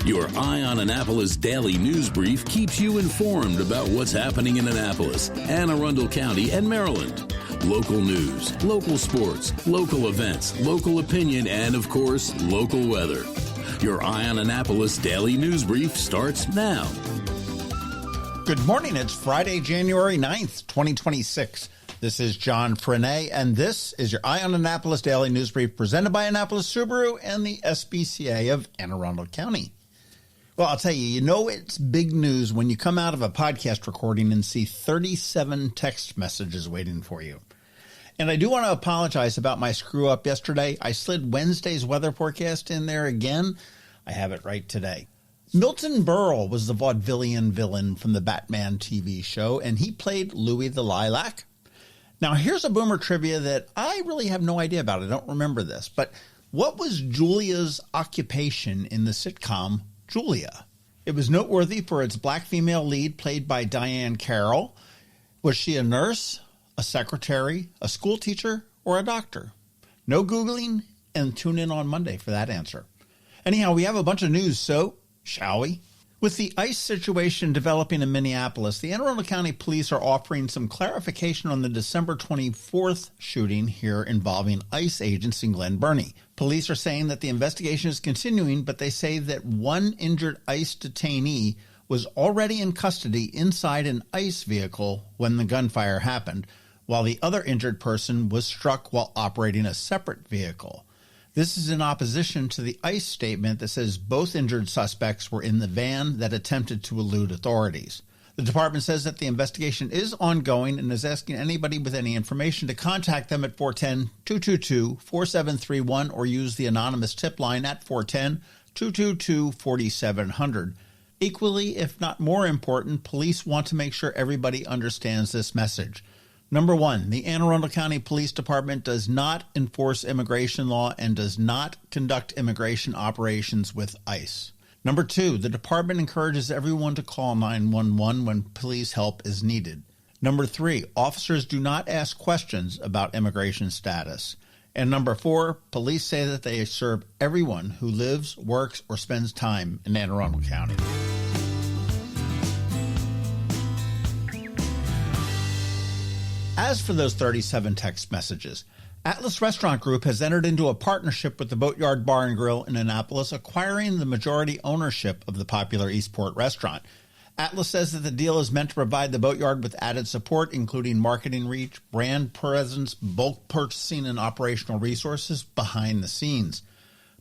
Your Eye on Annapolis daily news brief keeps you informed about what's happening in Annapolis and Arundel County and Maryland. Local news, local sports, local events, local opinion, and, of course, local weather. Your Eye on Annapolis daily news brief starts now. Good morning. It's Friday, January 9th, 2026. This is John Frenaye, and this is your Eye on Annapolis daily news brief presented by Annapolis Subaru and the SPCA of Anne Arundel County. Well, I'll tell you, you know it's big news when you come out of a podcast recording and see 37 text messages waiting for you. And I do want to apologize about my screw up yesterday. I slid Wednesday's weather forecast in there again. I have it right today. Milton Berle was the vaudevillian villain from the Batman TV show, and he played Louis the Lilac. Now, here's a boomer trivia that I really have no idea about. I don't remember this, but what was Julia's occupation in the sitcom Julia? It was noteworthy for its black female lead played by Diane Carroll. Was she a nurse, a secretary, a school teacher, or a doctor? No Googling, and tune in on Monday for that answer. Anyhow, we have a bunch of news, so shall we? With the ICE situation developing in Minneapolis, the Anne Arundel County Police are offering some clarification on the December 24th shooting here involving ICE agents in Glen Burnie. Police are saying that the investigation is continuing, but they say that one injured ICE detainee was already in custody inside an ICE vehicle when the gunfire happened, while the other injured person was struck while operating a separate vehicle. This is in opposition to the ICE statement that says both injured suspects were in the van that attempted to elude authorities. The department says that the investigation is ongoing and is asking anybody with any information to contact them at 410-222-4731 or use the anonymous tip line at 410-222-4700. Equally, if not more important, police want to make sure everybody understands this message. Number one, the Anne Arundel County Police Department does not enforce immigration law and does not conduct immigration operations with ICE. Number two, the department encourages everyone to call 911 when police help is needed. Number three, officers do not ask questions about immigration status. And number four, police say that they serve everyone who lives, works, or spends time in Anne Arundel County. As for those 37 text messages, Atlas Restaurant Group has entered into a partnership with the Boatyard Bar and Grill in Annapolis, acquiring the majority ownership of the popular Eastport restaurant. Atlas says that the deal is meant to provide the Boatyard with added support, including marketing reach, brand presence, bulk purchasing, and operational resources behind the scenes.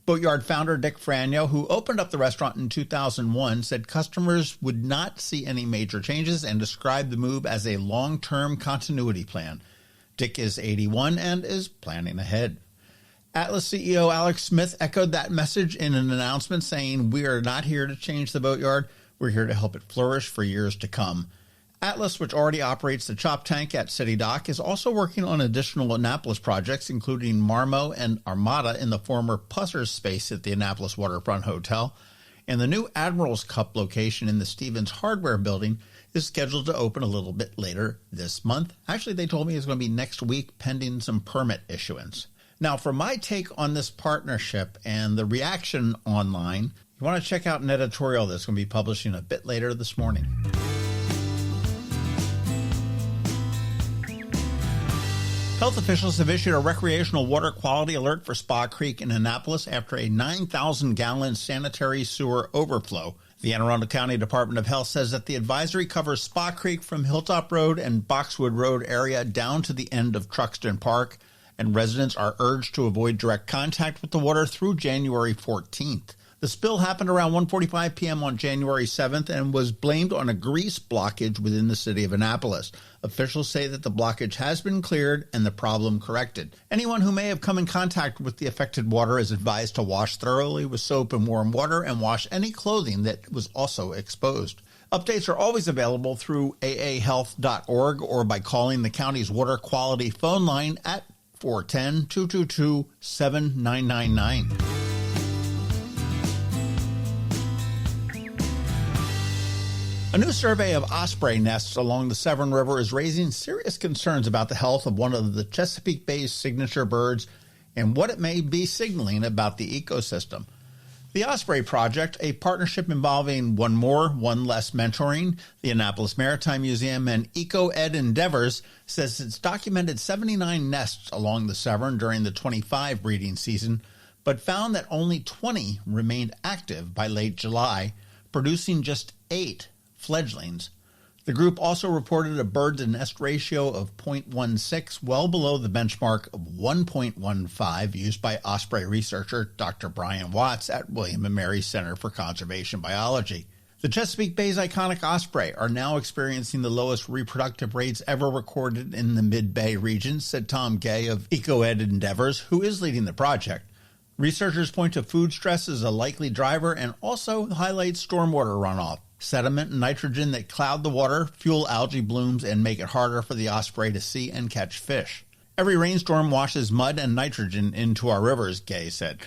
Boatyard founder Dick Franyo, who opened up the restaurant in 2001, said customers would not see any major changes and described the move as a long-term continuity plan. Dick is 81 and is planning ahead. Atlas CEO Alex Smith echoed that message in an announcement saying, "We are not here to change the Boatyard. We're here to help it flourish for years to come." Atlas, which already operates the Chop Tank at City Dock, is also working on additional Annapolis projects, including Marmo and Armada in the former Puzzers space at the Annapolis Waterfront Hotel. And the new Admiral's Cup location in the Stevens Hardware Building is scheduled to open a little bit later this month. Actually, they told me it's going to be next week, pending some permit issuance. Now, for my take on this partnership and the reaction online, you want to check out an editorial that's going to be publishing a bit later this morning. Health officials have issued a recreational water quality alert for Spa Creek in Annapolis after a 9,000-gallon sanitary sewer overflow. The Anne Arundel County Department of Health says that the advisory covers Spa Creek from Hilltop Road and Boxwood Road area down to the end of Truxton Park, and residents are urged to avoid direct contact with the water through January 14th. The spill happened around 1:45 p.m. on January 7th and was blamed on a grease blockage within the city of Annapolis. Officials say that the blockage has been cleared and the problem corrected. Anyone who may have come in contact with the affected water is advised to wash thoroughly with soap and warm water and wash any clothing that was also exposed. Updates are always available through aahealth.org or by calling the county's water quality phone line at 410-222-7999. A new survey of osprey nests along the Severn River is raising serious concerns about the health of one of the Chesapeake Bay's signature birds and what it may be signaling about the ecosystem. The Osprey Project, a partnership involving One More, One Less Mentoring, the Annapolis Maritime Museum, and Eco-Ed Endeavors, says it's documented 79 nests along the Severn during the 25 breeding season, but found that only 20 remained active by late July, producing just 8 fledglings. The group also reported a bird-to-nest ratio of 0.16, well below the benchmark of 1.15 used by osprey researcher Dr. Brian Watts at William & Mary Center for Conservation Biology. The Chesapeake Bay's iconic osprey are now experiencing the lowest reproductive rates ever recorded in the Mid-Bay region, said Tom Gay of Eco-Ed Endeavors, who is leading the project. Researchers point to food stress as a likely driver and also highlight stormwater runoff. Sediment and nitrogen that cloud the water, fuel algae blooms, and make it harder for the osprey to see and catch fish. Every rainstorm washes mud and nitrogen into our rivers, Gay said.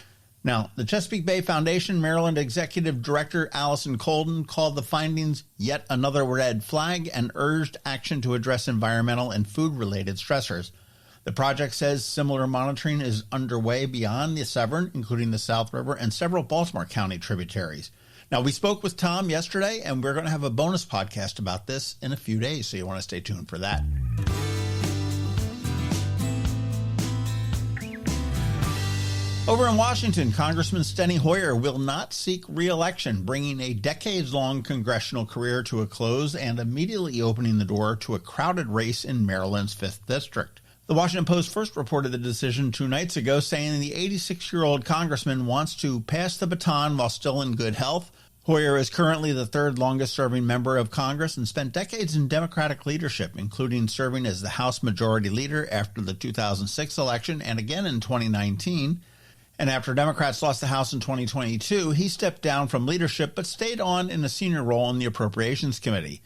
Now, the Chesapeake Bay Foundation Maryland Executive Director Allison Colden called the findings yet another red flag and urged action to address environmental and food-related stressors. The project says similar monitoring is underway beyond the Severn, including the South River and several Baltimore County tributaries. Now, we spoke with Tom yesterday, and we're going to have a bonus podcast about this in a few days, so you want to stay tuned for that. Over in Washington, Congressman Steny Hoyer will not seek re-election, bringing a decades-long congressional career to a close and immediately opening the door to a crowded race in Maryland's 5th District. The Washington Post first reported the decision 2 nights ago, saying the 86-year-old congressman wants to pass the baton while still in good health. Hoyer is currently the 3rd longest-serving member of Congress and spent decades in Democratic leadership, including serving as the House Majority Leader after the 2006 election and again in 2019. And after Democrats lost the House in 2022, he stepped down from leadership but stayed on in a senior role in the Appropriations Committee.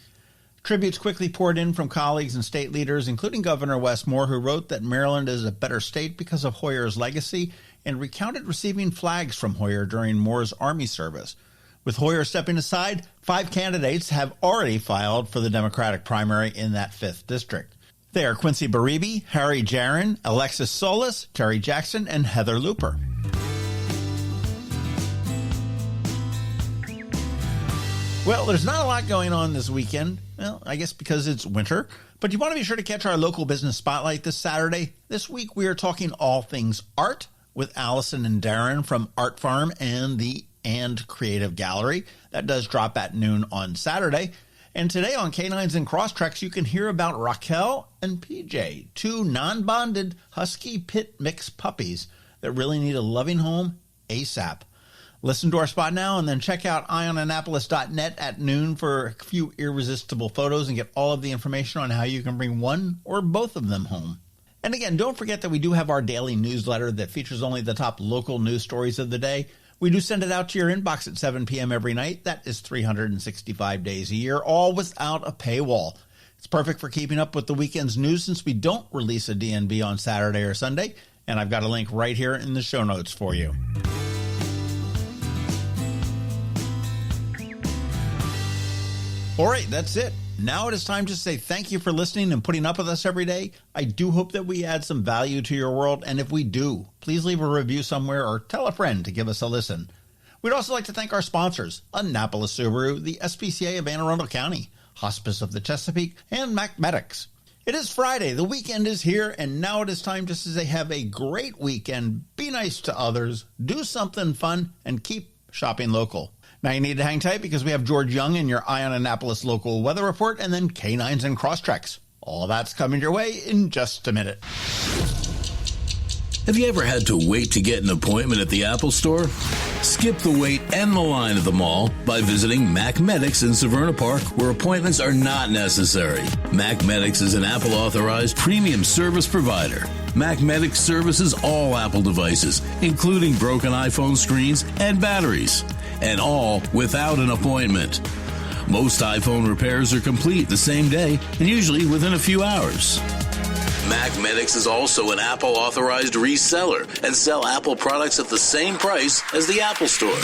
Tributes quickly poured in from colleagues and state leaders, including Governor Wes Moore, who wrote that Maryland is a better state because of Hoyer's legacy and recounted receiving flags from Hoyer during Moore's Army service. With Hoyer stepping aside, 5 candidates have already filed for the Democratic primary in that 5th district. They are Quincy Baribi, Harry Jaron, Alexis Solis, Terry Jackson, and Heather Looper. Well, there's not a lot going on this weekend. Well, I guess because it's winter. But you want to be sure to catch our local business spotlight this Saturday. This week we are talking all things art with Allison and Darren from Art Farm and the Creative Gallery. That does drop at noon on Saturday. And today on Canines and Crosstreks, you can hear about Raquel and PJ, 2 non-bonded husky pit mix puppies that really need a loving home ASAP. Listen to our spot now and then check out eyeonannapolis.net at noon for a few irresistible photos and get all of the information on how you can bring one or both of them home. And again, don't forget that we do have our daily newsletter that features only the top local news stories of the day. We do send it out to your inbox at 7 p.m. every night. That is 365 days a year, all without a paywall. It's perfect for keeping up with the weekend's news since we don't release a DNB on Saturday or Sunday. And I've got a link right here in the show notes for you. All right, that's it. Now it is time to say thank you for listening and putting up with us every day. I do hope that we add some value to your world, and if we do, please leave a review somewhere or tell a friend to give us a listen. We'd also like to thank our sponsors, Annapolis Subaru, the SPCA of Arundel County, Hospice of the Chesapeake, and Macmedics. It is Friday, the weekend is here, and now it is time just to say have a great weekend, be nice to others, do something fun, and keep shopping local. Now you need to hang tight because we have George Young in your Eye on Annapolis local weather report and then Canines and Crosstreks. All that's coming your way in just a minute. Have you ever had to wait to get an appointment at the Apple Store? Skip the wait and the line at the mall by visiting Macmedics in Severn Park, where appointments are not necessary. Macmedics is an Apple-authorized premium service provider. Macmedics services all Apple devices, including broken iPhone screens and batteries, and all without an appointment. Most iPhone repairs are complete the same day and usually within a few hours. Macmedics is also an Apple-authorized reseller and sell Apple products at the same price as the Apple Store.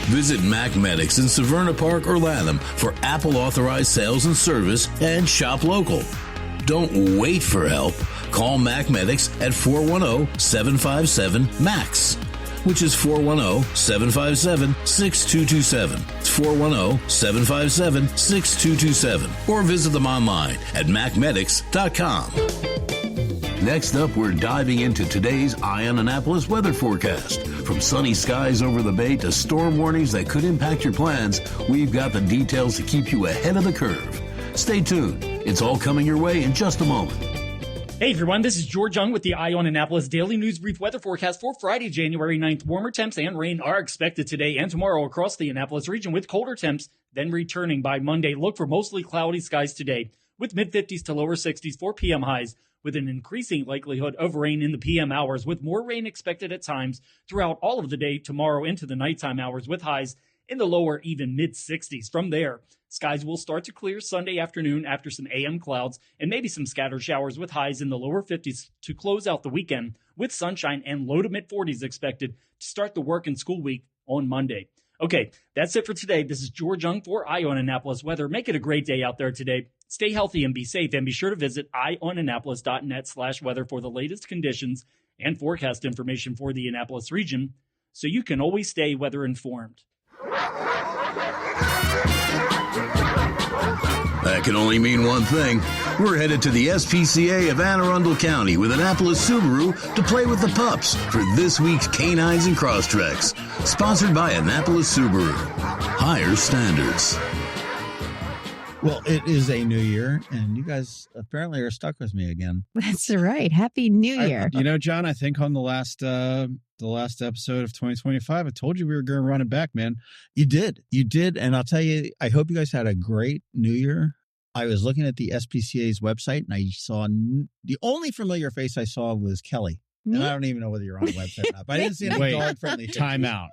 Visit Macmedics in Severn Park or Lanham for Apple-authorized sales and service and shop local. Don't wait for help. Call Macmedics at 410-757-MAX. which is 410-757-6227. It's 410-757-6227. Or visit them online at macmedics.com. Next up, we're diving into today's Eye on Annapolis weather forecast. From sunny skies over the bay to storm warnings that could impact your plans, we've got the details to keep you ahead of the curve. Stay tuned. It's all coming your way in just a moment. Hey everyone, this is George Young with the Eye on Annapolis Daily News Brief weather forecast for Friday, January 9th. Warmer temps and rain are expected today and tomorrow across the Annapolis region, with colder temps then returning by Monday. Look for mostly cloudy skies today with mid-50s to lower 60s for PM highs, with an increasing likelihood of rain in the PM hours, with more rain expected at times throughout all of the day tomorrow into the nighttime hours, with highs in the lower, even mid-60s. From there, skies will start to clear Sunday afternoon after some AM clouds and maybe some scattered showers, with highs in the lower 50s to close out the weekend, with sunshine and low to mid-40s expected to start the work and school week on Monday. Okay, that's it for today. This is George Young for Eye on Annapolis Weather. Make it a great day out there today. Stay healthy and be safe, and be sure to visit eyeonannapolis.net/weather for the latest conditions and forecast information for the Annapolis region, so you can always stay weather informed. That can only mean one thing. We're headed to the SPCA of Arundel County with Annapolis Subaru to play with the pups for this week's Canines and Crosstreks. Sponsored by Annapolis Subaru. Higher standards. Well, it is a new year, and you guys apparently are stuck with me again. That's right. Happy New Year. John, I think on the last episode of 2025, I told you we were going to run it back, man. You did. And I'll tell you, I hope you guys had a great New Year. I was looking at the SPCA's website, and I saw the only familiar face I saw was Kelly. And I don't even know whether you're on the website or not, but I didn't see any dog-friendly. Time out.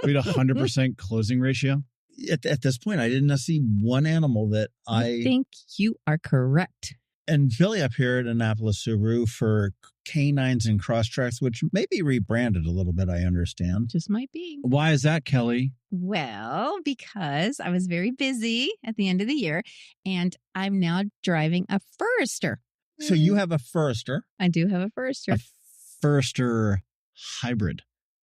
We had 100% closing ratio. At this point, I didn't see one animal that I think you are correct. And Billy up here at Annapolis Subaru for Canines and Crosstreks, which may be rebranded a little bit, I understand. Just might be. Why is that, Kelly? Well, because I was very busy at the end of the year, and I'm now driving a Forester. So you have a Forester. I do have a Forester. A Forester hybrid.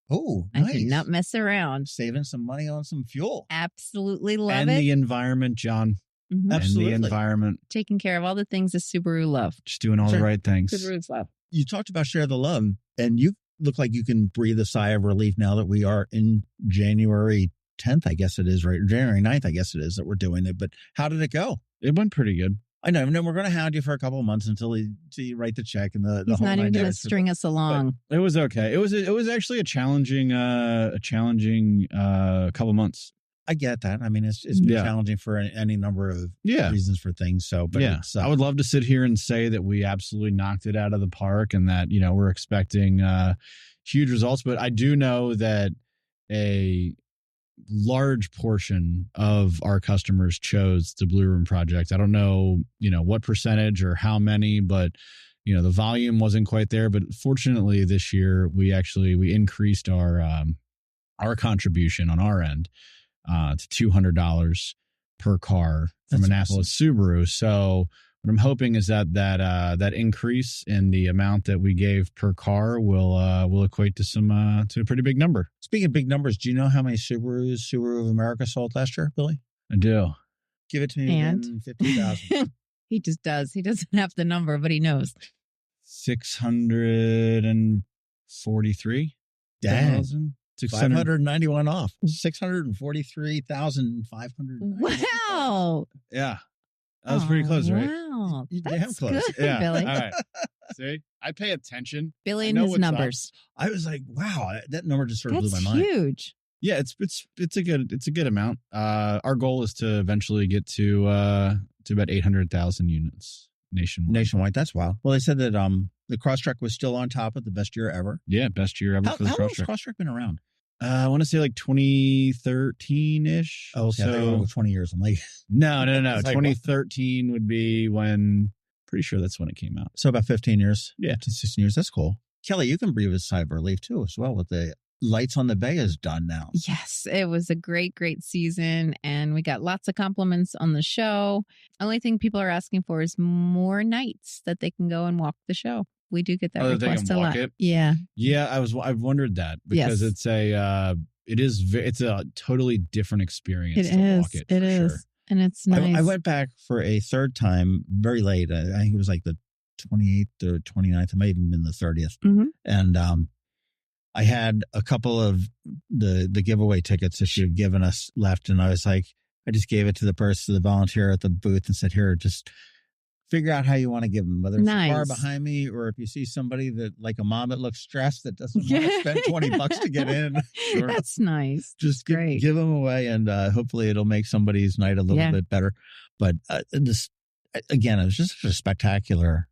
Oh, nice. I did not mess around. Saving some money on some fuel. Absolutely love and it. And the environment, John. Mm-hmm. Absolutely. And the environment. Taking care of all the things that Subaru love. Just doing all the right things. Subaru's love. You talked about share the love, and you look like you can breathe a sigh of relief now that we are in January 10th, I guess it is, right? January 9th, I guess it is that we're doing it. But how did it go? It went pretty good. I know. And then we're going to hound you for a couple of months until you write the check and the He's whole not even going to yards. string us along. But it was okay. It was actually a challenging couple months. I get that. I mean, it's been challenging for any number of reasons for things. So, but I would love to sit here and say that we absolutely knocked it out of the park and that, we're expecting huge results. But I do know that a large portion of our customers chose the Blue Room project. I don't know, what percentage or how many, but the volume wasn't quite there. But fortunately, this year we increased our contribution on our end to $200 per car from That's Annapolis Subaru. So what I'm hoping is that increase in the amount that we gave per car will equate to to a pretty big number. Speaking of big numbers, do you know how many Subaru of America sold last year, Billy? I do. Give it to me. And 50,000. He just does. He doesn't have the number, but he knows. 643. Dang. 591 off. 643,500. Wow. Yeah. That was pretty close, right? Wow. Damn That's close. good, Yeah. Billy. All right. See, I pay attention. Billy I and know his what's numbers. I was like, wow, that number just sort of blew my That's mind. huge. Yeah, it's a good amount. Our goal is to eventually get to about 800,000 units nationwide. That's wild. Well, they said that the Crosstrek was still on top of the best year ever. Yeah, best year ever for the How long has Crosstrek. Crosstrek been around? I want to say like 2013-ish. Oh, okay. So 20 years. I'm like, no. It's like 2013 would be when. Pretty sure that's when it came out. so about 15 years. Yeah. 15, 16 years. That's cool. Kelly, you can breathe a sigh of relief too, as well, with the lights on the bay is done now. Yes, it was a great season, and we got lots of compliments on the show. Only thing people are asking for is more nights that they can go and walk the show. We do get that Oh, that they request can a walk lot. it? Yeah. Yeah, I've wondered that because Yes. it's a totally different experience It to is. walk it. It for is. Sure. And it's nice. I went back for a third time very late. I think it was like the 28th or 29th. It might have even been the 30th. Mhm. And I had a couple of the giveaway tickets that she had given us left. And I was like, I just gave it to the volunteer at the booth and said, here, just figure out how you want to give them, whether it's a car Nice. behind me or if you see somebody that, like a mom that looks stressed that doesn't want to spend $20 to get in. Sure. That's nice. Just great. give them away, and hopefully it'll make somebody's night a little bit better. But this, again, it was just a spectacular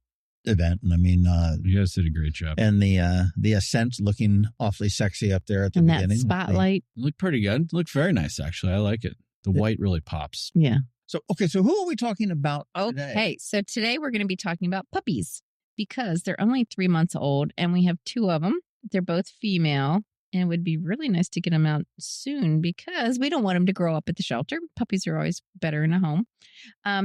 event. And I mean, You guys did a great job. and the ascent looking awfully sexy up there at the And beginning. that spotlight. It looked pretty good. It looked very nice, actually. I like it. The white really pops. Yeah. So who are we talking about today? Okay. So today we're going to be talking about puppies because they're only 3 months old and we have 2 of them. They're both female. And it would be really nice to get them out soon because we don't want them to grow up at the shelter. Puppies are always better in a home.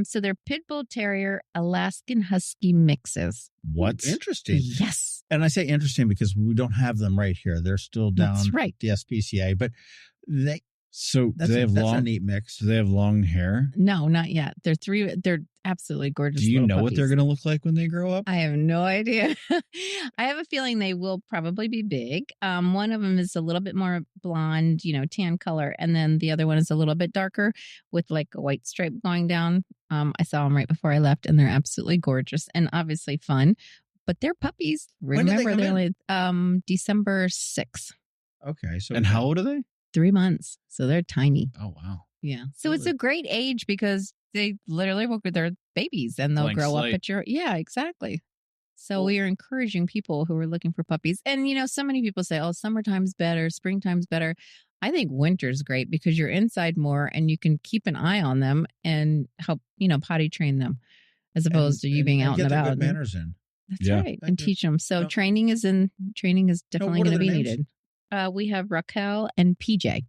So they're Pit Bull Terrier Alaskan Husky mixes. What? Interesting. Yes. And I say interesting because we don't have them right here. They're still down That's right. at the SPCA, but do Do they have that's long a neat mix. Do they have long hair? No, not yet. They're absolutely gorgeous. Do you little know what they're puppies. going to look like when they grow up? I have no idea. I have a feeling they will probably be big. One of them is a little bit more blonde, tan color. And then the other one is a little bit darker with like a white stripe going down. I saw them right before I left and they're absolutely gorgeous and obviously fun. But they're puppies. When did they Remember, come they're only December 6th. Okay. So And how old are they? 3 months. So they're tiny. Oh, wow. Yeah. So it's a great age because they literally work with their babies and they'll Blank grow slate. up at your. Yeah, exactly. So we are encouraging people who are looking for puppies. And, so many people say, oh, summertime's better, springtime's better. I think winter's great because you're inside more and you can keep an eye on them and help, potty train them as opposed to you being out and get about. Good manners in. That's Yeah. right. And teach them. So No. training is definitely what are going to be their names? needed. We have Raquel and PJ.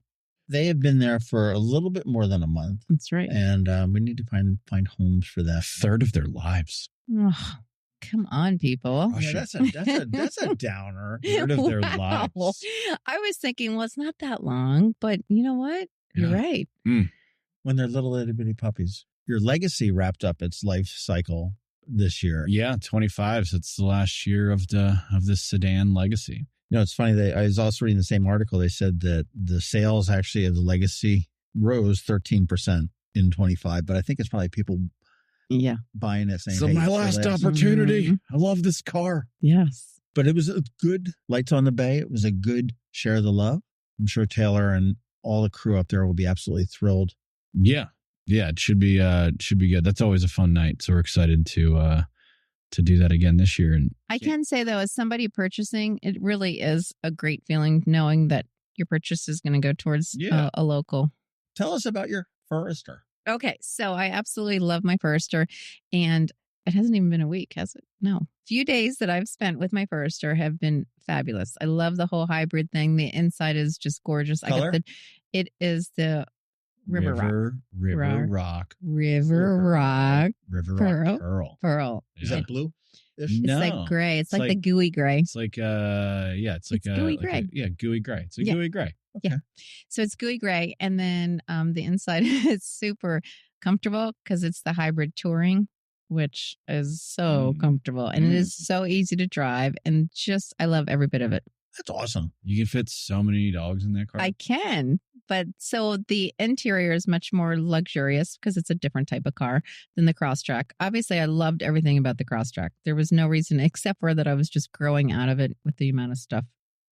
They have been there for a little bit more than a month, That's right. and we need to find homes for A them. third of their lives. Oh, come on, people. Yeah, that's a downer. Third of their Wow. lives. I was thinking, well, it's not that long, but you know what? You're Yeah. right. When they're little itty bitty puppies. Your legacy wrapped up its life cycle this year. Yeah, 25. So it's the last year of this sedan legacy. It's funny. I was also reading the same article. They said that the sales actually of the legacy rose 13% in 25, but I think it's probably people buying it saying, So hey, my it's the last last. opportunity. Mhm. I love this car. Yes. But it was a good lights on the bay. It was a good share of the love. I'm sure Taylor and all the crew up there will be absolutely thrilled. Yeah. Yeah, it should be good. That's always a fun night. So we're excited to do that again this year. And I can say, though, as somebody purchasing, it really is a great feeling knowing that your purchase is going to go towards Yeah. a local. Tell us about your Forester. Okay. So I absolutely love my Forester. And it hasn't even been a week, has it? No. Few days that I've spent with my Forester have been fabulous. I love the whole hybrid thing. The inside is just gorgeous. Color? It is the River Rock. River Rock Pearl. Pearl. Is Yeah. that blue? It's No. like gray. It's It's like the like- gooey gray. It's like it's like It's gooey like gray. gooey gray. It's a Yeah. gooey gray. So it's gooey gray. And then the inside is super comfortable because it's the hybrid touring, which is so comfortable. And it is so easy to drive. And just, I love every bit of it. That's awesome. You can fit so many dogs in that car. I can. But so the interior is much more luxurious because it's a different type of car than the Crosstrek. Obviously, I loved everything about the Crosstrek. There was no reason except for that I was just growing out of it with the amount of stuff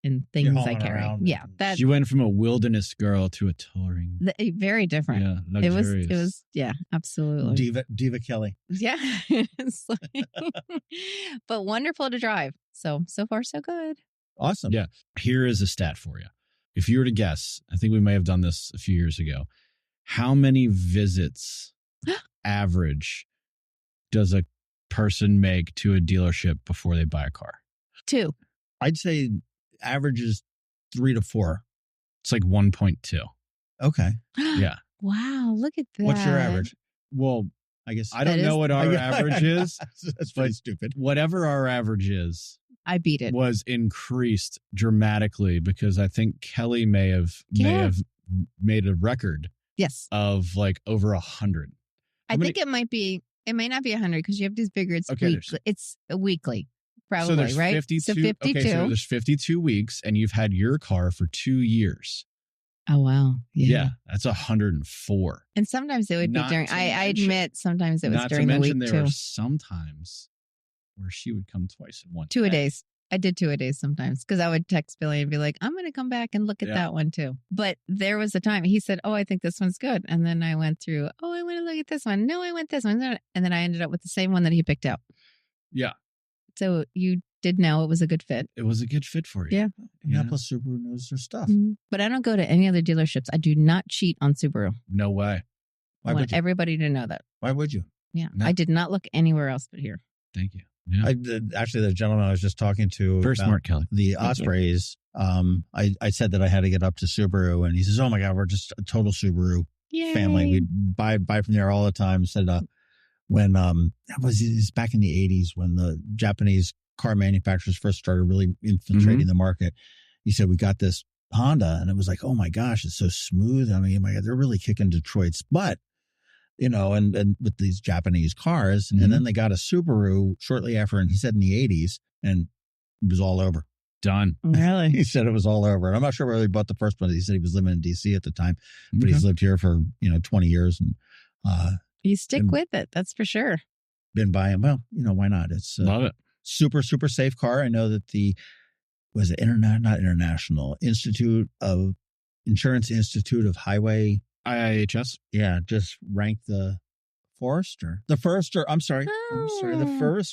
and things I hauling carry. around. Yeah, that You went from a wilderness girl to a touring. very different. Yeah, It luxurious. was yeah, absolutely. Diva Kelly. Yeah. It's like- but wonderful to drive. So far so good. Awesome. Yeah. Here is a stat for you. If you were to guess, I think we may have done this a few years ago. How many visits average does a person make to a dealership before they buy a car? 2. I'd say average is 3 to 4. It's like 1.2. Okay. Yeah. Wow, look at that. What's your average? Well, I guess. I don't know what our average is. That's pretty stupid. Whatever our average is, I beat it. Was increased dramatically because I think Kelly may have made a record. Yes. Of like over 100. I think it might be. It may not be 100 because you have these bigger. It's weekly. It's weekly, probably, so there's right? 52, so 52. Okay, so there's 52 weeks, and you've had your car for 2 years. Oh wow! Yeah, that's 104. And sometimes it would be during. I admit, sometimes it was during the week too. There were sometimes where she would come twice in one. 2 a days. I did 2 a days sometimes because I would text Billy and be like, I'm going to come back and look at that one too. But there was a time he said, oh, I think this one's good. And then I went through, oh, I want to look at this one. No, I want this one. And then I ended up with the same one that he picked out. Yeah. So you did know it was a good fit. It was a good fit for you. Yeah. Annapolis Subaru knows their stuff. Mm-hmm. But I don't go to any other dealerships. I do not cheat on Subaru. No way. I want everybody to know that. Why would you? Yeah. No. I did not look anywhere else but here. Thank you. Yeah. Actually, the gentleman I was just talking to, very smart, Kelly. The Ospreys. I said that I had to get up to Subaru, and he says, "Oh my God, we're just a total Subaru family. We buy from there all the time." Said when that was back in the 80s when the Japanese car manufacturers first started really infiltrating the market. He said we got this Honda, and it was like, oh my gosh, it's so smooth. I mean, my God, they're really kicking Detroit's butt. You know, and with these Japanese cars. And then they got a Subaru shortly after, and he said in the 80s, and it was all over. Done. Really? He said it was all over. And I'm not sure whether he bought the first one. He said he was living in D.C. at the time, but he's lived here for, 20 years. And you stick with it. That's for sure. Been buying. Well, why not? It's love it. Super, super safe car. I know that not International Insurance Institute of Highway IIHS. Yeah, just ranked the Forester. The Forester.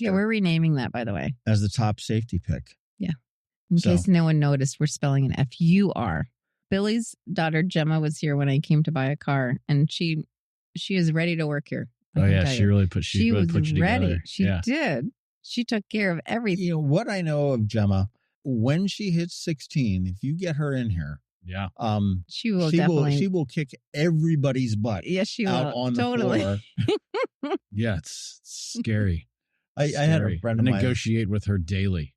Yeah, we're renaming that, by the way. As the top safety pick. Yeah. In case no one noticed, we're spelling an F-U-R. Billy's daughter, Gemma, was here when I came to buy a car, and she is ready to work here. She really put you ready. Together. She did. She took care of everything. What I know of Gemma, when she hits 16, if you get her in here, she will kick everybody's butt. Yes, she will. Out on the floor. Yeah, it's scary. I had a friend of mine negotiate with her daily.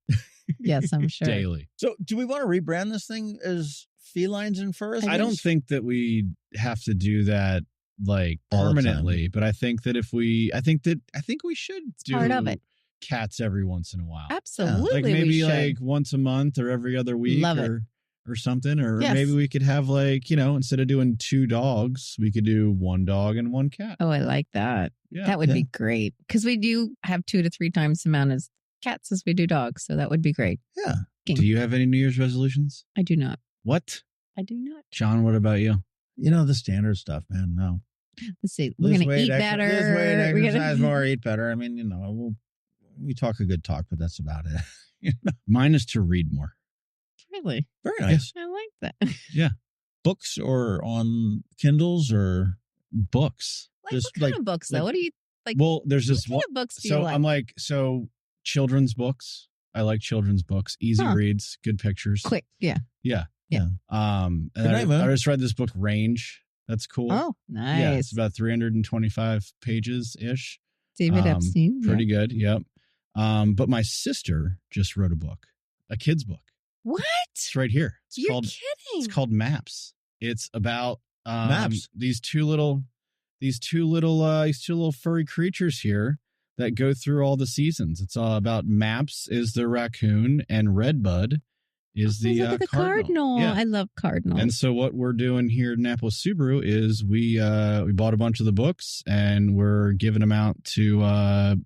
Yes, I'm sure. Daily. So, do we want to rebrand this thing as Felines and Furs? I don't think that we have to do that like permanently, but I think that I think we should do part of it. Cats every once in a while. Absolutely, like maybe like once a month or every other week. Love it. Or something, or maybe we could have like, instead of doing 2 dogs, we could do 1 dog and 1 cat. Oh, I like that. Yeah, that would be great because we do have 2 to 3 times the amount of cats as we do dogs, so that would be great. Yeah. Do you have any New Year's resolutions? I do not. What? I do not. John, what about you? The standard stuff, man. No. Let's see. We're going to eat better. Lose weight, exercise more, eat better. I mean, we talk a good talk, but that's about it. Mine is to read more. Really? Very nice. I like that. Yeah. Books or on Kindles or books? What kind of books, though? What do you like? Well, there's this what kind of books do you like? I'm like, children's books. I like children's books. Easy reads, good pictures. Quick. Yeah. Yeah. Yeah. And I just read this book, Range. That's cool. Oh, nice. Yeah, it's about 325 pages-ish. David Epstein. Pretty good. Yep. But my sister just wrote a kid's book. What? It's right here. You're kidding. It's called Maps. It's about Maps. These two little furry creatures here that go through all the seasons. It's all about Maps is the raccoon and Redbud is the cardinal. Yeah. I love cardinals. And so what we're doing here at Annapolis Subaru is we bought a bunch of the books and we're giving them out to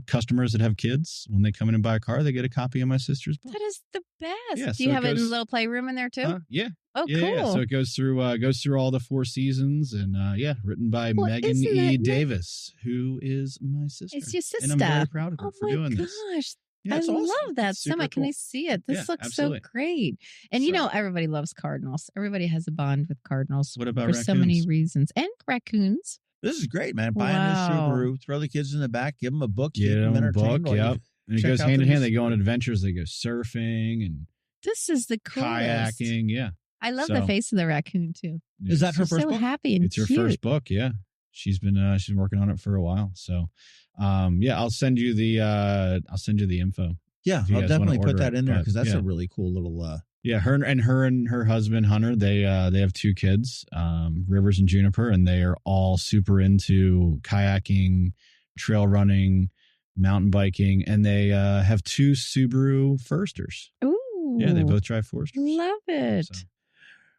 customers that have kids. When they come in and buy a car, they get a copy of my sister's book. That is the best. Yeah, do you have it in a little playroom in there too? Yeah. Oh, yeah, cool. Yeah. So it goes through all the 4 seasons and written by Megan E. Davis, who is my sister. It's your sister. And I'm very proud of her for doing this. Oh my gosh. Yeah, I awesome. love that so much. Cool. Can I see it? This looks absolutely. so great. And everybody loves cardinals. Everybody has a bond with cardinals. What about for raccoons? So many reasons. And raccoons. This is great, man. Buying this Subaru, throw the kids in the back, give them a book, keep them a entertained. book, yep. And it goes hand in hand. They go on adventures. They go surfing and this is the coolest. Kayaking. Yeah. I love the face of the raccoon too. Is that her first book? So happy and it's her cute. first book. Yeah. she's been working on it for a while. So, I'll send you the info. Yeah, I'll definitely put that in there because that's a really cool little. Her and her husband Hunter, they have 2 kids, Rivers and Juniper, and they are all super into kayaking, trail running, mountain biking, and they have 2 Subaru Foresters. Ooh, yeah, they both drive Foresters. Love it. So.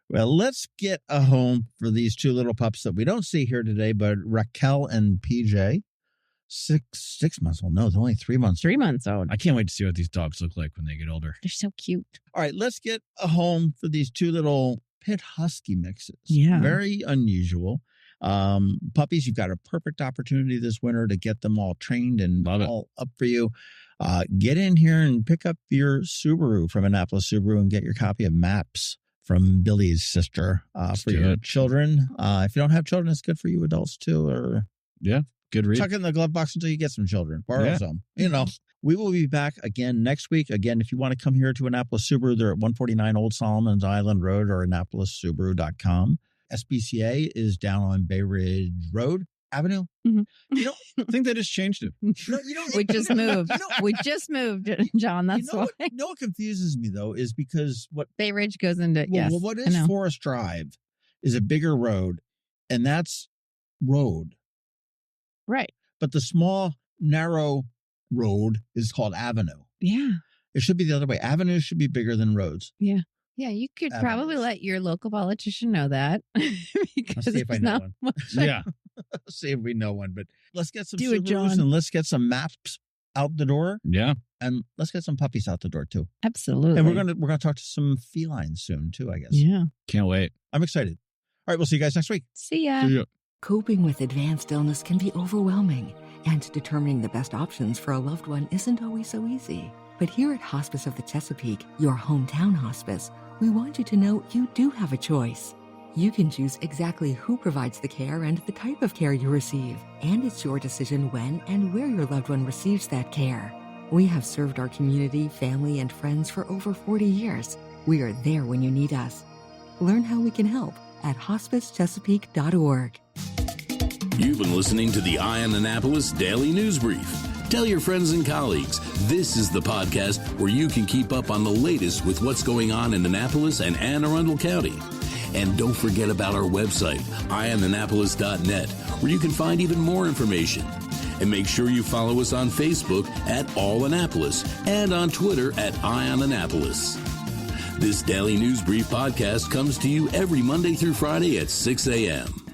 Well, let's get a home for these 2 little pups that we don't see here today, but Raquel and PJ. 6 months old. No, it's only 3 months. 3 months old. I can't wait to see what these dogs look like when they get older. They're so cute. All right, let's get a home for these 2 little pit husky mixes. Yeah. Very unusual. Puppies, you've got a perfect opportunity this winter to get them all trained and all up for you. Get in here and pick up your Subaru from Annapolis Subaru and get your copy of Maps from Billy's sister for your children. If you don't have children, it's good for you adults too. Or good read. Tuck it in the glove box until you get some children. Borrow some. We will be back again next week. Again, if you want to come here to Annapolis Subaru, they're at 149 Old Solomon's Island Road or AnnapolisSubaru.com. SPCA is down on Bay Ridge Road Avenue. Mm-hmm. I think they just changed it. We just moved. We just moved, John. That's why. What confuses me, though, is because what Bay Ridge goes into, what is Forest Drive is a bigger road, and that's road. Right. But the small, narrow road is called avenue. Yeah. It should be the other way. Avenues should be bigger than roads. Yeah. Yeah, you could probably let your local politician know that. Because I'll see if I know one. Yeah. See if we know one. But let's get some Do it, John. and let's get some Maps out the door. Yeah. And let's get some puppies out the door, too. Absolutely. And we're gonna talk to some felines soon, too, I guess. Yeah. Can't wait. I'm excited. All right, we'll see you guys next week. See ya. See ya. Coping with advanced illness can be overwhelming, and determining the best options for a loved one isn't always so easy. But here at Hospice of the Chesapeake, your hometown hospice, we want you to know you do have a choice. You can choose exactly who provides the care and the type of care you receive, and it's your decision when and where your loved one receives that care. We have served our community, family, and friends for over 40 years. We are there when you need us. Learn how we can help at hospicechesapeake.org. You've been listening to the Eye on Annapolis Daily News Brief. Tell your friends and colleagues, this is the podcast where you can keep up on the latest with what's going on in Annapolis and Anne Arundel County. And don't forget about our website, eyeonannapolis.net, where you can find even more information. And make sure you follow us on Facebook at All Annapolis and on Twitter at Eye on Annapolis. This Daily News Brief podcast comes to you every Monday through Friday at 6 a.m.